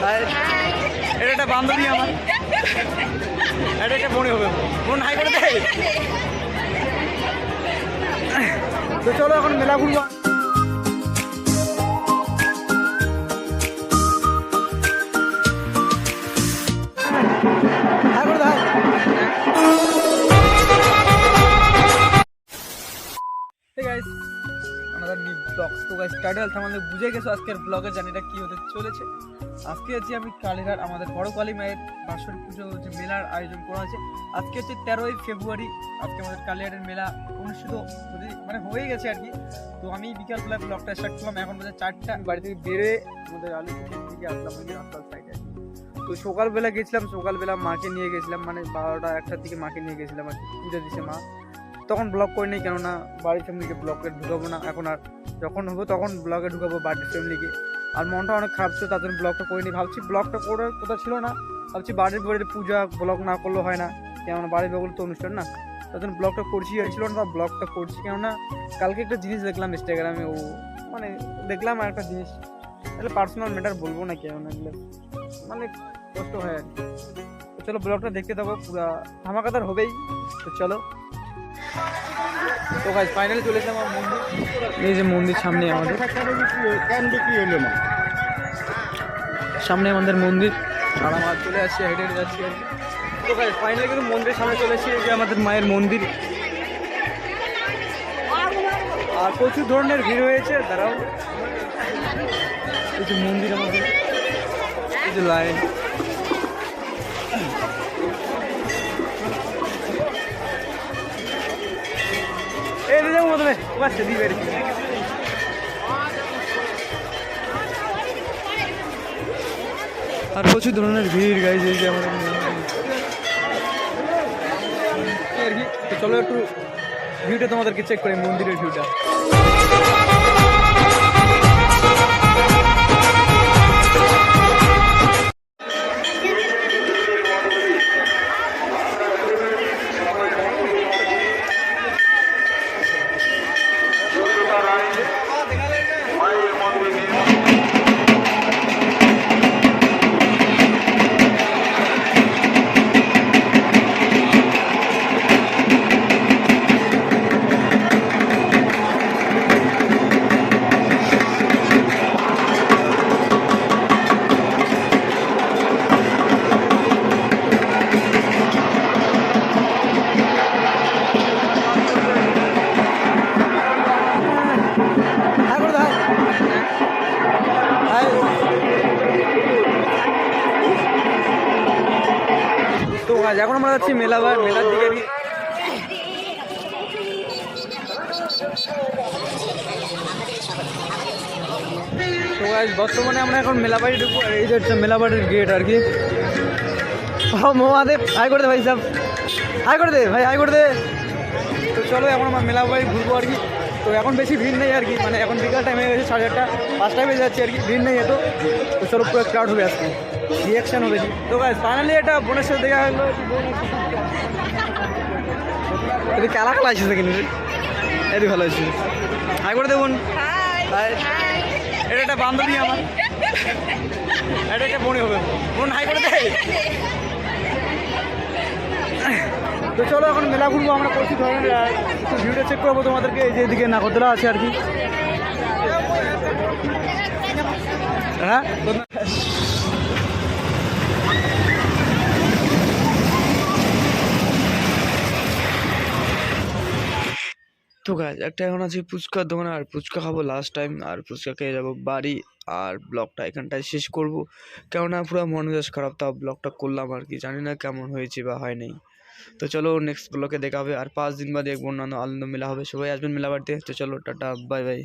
এটা একটা বান্ধবী আমার, এটা একটা বোনই হবে, বোন হাই করে দেয়। তো চলো এখন মেলা ঘুরবো। হাই করে দেয়। আমাদের নিউ ব্লগ তো গাইস টাইটেল আমাদের বুঝে গেছো আজকের ব্লগের জার্নিটা কি হতে চলেছে। আজকে আছি আমি কালীঘাট, আমাদের বড় কালী মায়ের বাৎসরিক পুজো হচ্ছে, মেলার আয়োজন করা হয়েছে। আজকে হচ্ছে 13ই ফেব্রুয়ারি, আজকে আমাদের কালীঘাটের মেলা অনুষ্ঠিত মানে হয়ে গেছে আর কি। তো আমি বিকালবেলা ব্লগটা স্টার্ট করলাম, এখন বাজে 4টা। বাড়ি থেকে বেরোয় আমাদের আলিপুর দিকে আসলাম, রাস্তার সাইডে। তো সকালবেলা গেছিলাম, সকালবেলা মাকে নিয়ে গেছিলাম, মানে 12টা 1টার দিকে মাকে নিয়ে গেছিলাম আর কি, পুজো দিছে মা। তখন ব্লগ করে নেই, কেননা বাড়ির ফ্যামিলিকে ব্লগে ঢুকাবো না এখন, আর যখন হবো তখন ব্লগে ঢুকাবো বাড়ির ফ্যামিলিকে। আর মনটা অনেক খারাপ ছিল, তার জন্য ব্লগটা করে নিই। ভাবছি ব্লগটা করার কথা ছিল না, ভাবছি বাড়ির পূজা ব্লগ না করলেও হয় না, কেননা বাড়ির বগল তো অনুষ্ঠান না, তার জন্য ব্লগটা করছি। ছিল না ব্লগটা করছি, কেননা কালকে একটা জিনিস দেখলাম ইনস্টাগ্রামে, ও মানে দেখলাম আর একটা জিনিস, তাহলে পার্সোনাল ম্যাটার বলবো না, কেননা এগুলো মানে কষ্ট হয় আর কি। তো চলো ব্লগটা দেখতে থাকো, পুরো ধামাকাদার হবেই। তো চলো। তো গাইস ফাইনালি চলে এসেলাম আমার মন্দির, এই যে মন্দির সামনে আমাদের, সামনে আমাদের মন্দির, আর আমরা চলে আসছি, হেঁটে হেঁটে যাচ্ছি আর কি। তো গাইস ফাইনালি কিন্তু মন্দিরের সামনে চলে এসেছি, এই যে আমাদের মায়ের মন্দির, আর প্রচুর ধরনের ভিড় হয়েছে। দাঁড়াও, এই যে মন্দির আমাদের, এই যে লাইন, আর প্রচুর ধরনের ভিড় গাইজ, এই যে আমাদের আর কি। তো চলো একটু ভিউটা তোমাদেরকে চেক করি, মন্দিরের ভিউটা। তো এখন আমরা যাচ্ছি মেলার দিকে আর কি। তো বর্তমানে আমরা এখন মেলাবাড়ি ঢুকবো, আর এই যে হচ্ছে মেলাবাড়ির গেট আর কি। মহাদেব হাই করে দে ভাই, সব হাই করে দে ভাই, হাই করে দে। তো চলো এখন আমরা মেলাবাড়ি ঘুরবো আর কি। তো এখন বেশি ভিড় নেই আর কি, মানে এখন বিকাল টাইম হয়ে গেছে, 4:30 5টায় বেজে যাচ্ছে আর কি, ভিড় নেই এত। তো চলো পুরো ক্রাউড হবে আজকে, রিয়াকশান হবে। তো গাইস ফাইনালি এটা বোনের সাথে দেখা হলো, এটা খেলা খেলা আসছে কিন্তু এটি ভালো হয়েছে। হাই করে দেবুন, এটা একটা বান্ধবী আমার, এটা একটা বোনই হবে, বোন হাই করে দেয়। তো চলো এখন মেলা ঘুরবো আমরা, করছি ধরনের ভিডিও চেক করবো তোমাদেরকে, এই যে এদিকে নাগরদোলা আছে আর কি। হ্যাঁ তো গাইজ একটা এখন আছি ফুচকার দোকানে, আর ফুচকা খাবো লাস্ট টাইম, আর ফুচকা খেয়ে যাবো বাড়ি। আর ব্লগটা এখানটায় শেষ করবো, কেননা পুরো মন মেজাজ খারাপ, তাও ব্লগটা করলাম আর কি, জানি না কেমন হয়েছে বা হয় নাই। তো চলো নেক্সট ব্লগে দেখা হবে, আর 5 দিন বাদে এক বন্যান্য আনন্দ মেলা হবে, সবাই আসবেন মেলা বাড়িতে। তো চলো টাটা বাই বাই।